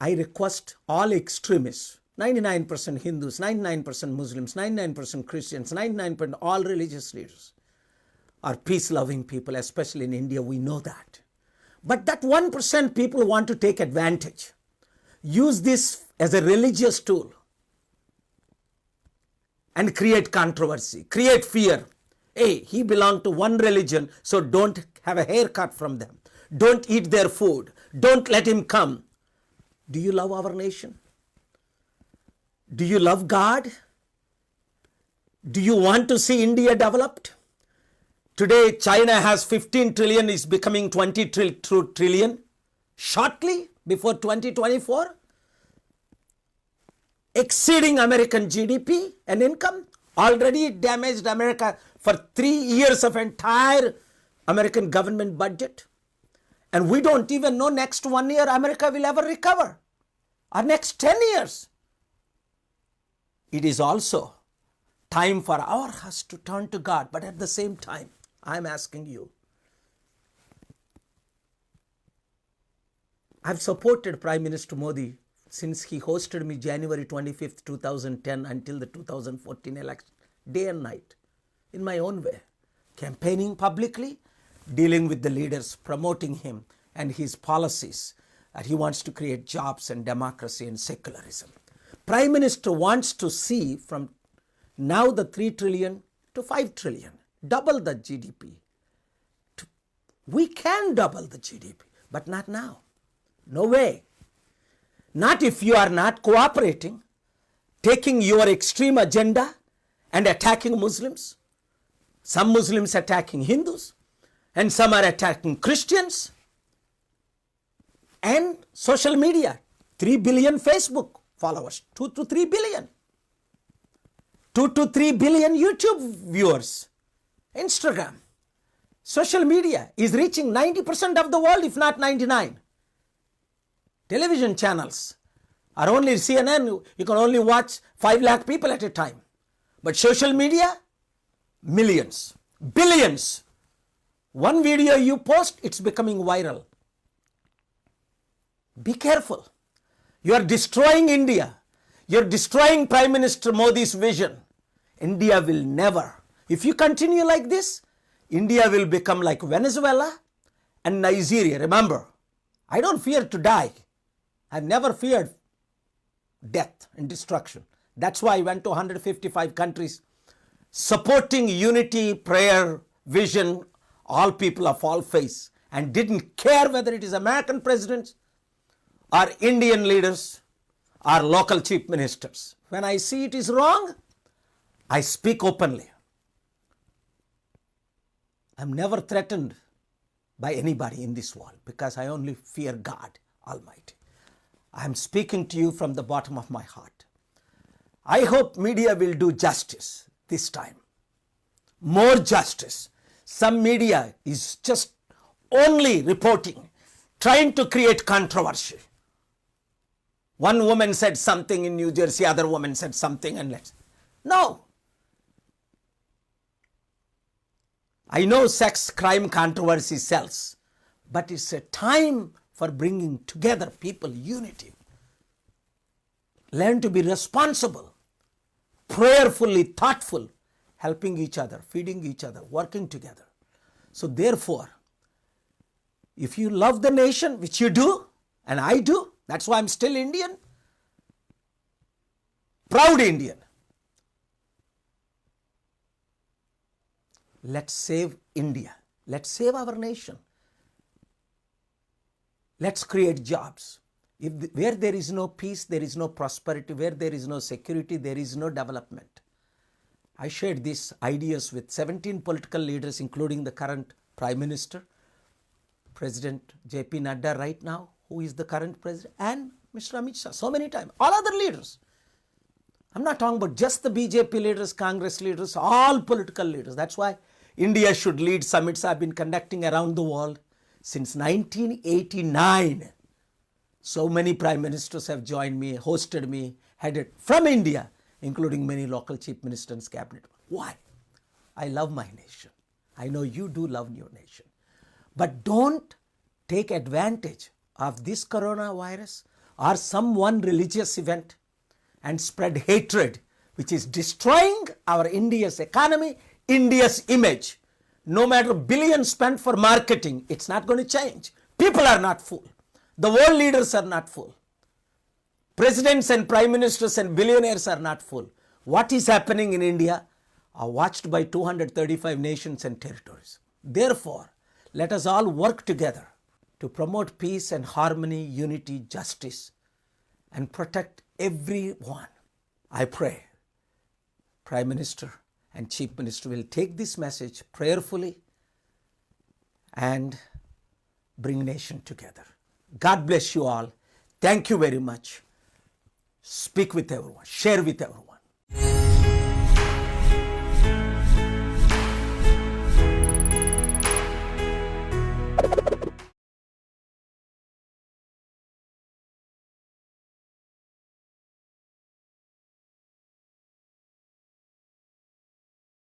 I request all extremists, 99% Hindus, 99% Muslims, 99% Christians, 99% all religious leaders are peace-loving people, especially in India, we know that. But that 1% people want to take advantage, use this as a religious tool and create controversy, create fear. Hey, he belonged to one religion, so don't have a haircut from them. Don't eat their food. Don't let him come. Do you love our nation? Do you love God? Do you want to see India developed? Today, China has 15 trillion, is becoming 20 trillion shortly before 2024, exceeding American GDP and income. Already it damaged America for 3 years of entire American government budget. And we don't even know next 1 year America will ever recover, or next 10 years. It is also time for our hearts to turn to God, but at the same time, I'm asking you. I've supported Prime Minister Modi since he hosted me January 25th, 2010 until the 2014 election, day and night, in my own way, campaigning publicly, dealing with the leaders, promoting him and his policies that he wants to create jobs and democracy and secularism. Prime Minister wants to see from now the 3 trillion to 5 trillion, double the GDP. We can double the GDP, but not now. No way. Not if you are not cooperating, taking your extreme agenda and attacking Muslims. Some Muslims attacking Hindus, and some are attacking Christians. And social media, 3 billion Facebook followers, 2 to 3 billion. 2 to 3 billion YouTube viewers. Instagram. Social media is reaching 90% of the world, if not 99. Television channels are only CNN, you can only watch 5 lakh people at a time. But social media, millions, billions. One video you post, it's becoming viral. Be careful. You are destroying India. You are destroying Prime Minister Modi's vision. India will never. If you continue like this, India will become like Venezuela and Nigeria. Remember, I don't fear to die. I've never feared death and destruction. That's why I went to 155 countries supporting unity, prayer, vision, all people of all faiths, and didn't care whether it is American presidents or Indian leaders or local chief ministers. When I see it is wrong, I speak openly. I'm never threatened by anybody in this world because I only fear God Almighty. I'm speaking to you from the bottom of my heart. I hope media will do justice this time. More justice. Some media is just only reporting, trying to create controversy. One woman said something in New Jersey, other woman said something, and no. I know sex crime controversy sells, but it's a time for bringing together people, unity. Learn to be responsible, prayerfully, thoughtful, helping each other, feeding each other, working together. So therefore, if you love the nation, which you do, and I do, that's why I'm still Indian, proud Indian. Let's save India. Let's save our nation. Let's create jobs. Where there is no peace, there is no prosperity. Where there is no security, there is no development. I shared these ideas with 17 political leaders, including the current Prime Minister, President J.P. Nadda right now, who is the current president, and Mr. Amit Shah, so many times, all other leaders. I'm not talking about just the BJP leaders, Congress leaders, all political leaders. That's why India should lead summits I've been conducting around the world since 1989. So many prime ministers have joined me, hosted me, headed from India, including many local chief ministers and cabinet. Why? I love my nation. I know you do love your nation. But don't take advantage of this coronavirus or some one religious event and spread hatred, which is destroying our India's economy, India's image. No matter billions spent for marketing, it's not going to change. People are not fool. The world leaders are not fool. Presidents and prime ministers and billionaires are not fool. What is happening in India are watched by 235 nations and territories. Therefore, let us all work together to promote peace and harmony, unity, justice, and protect everyone. I pray Prime Minister and Chief Minister will take this message prayerfully and bring nation together. God bless you all. Thank you very much. Speak with everyone. Share with everyone.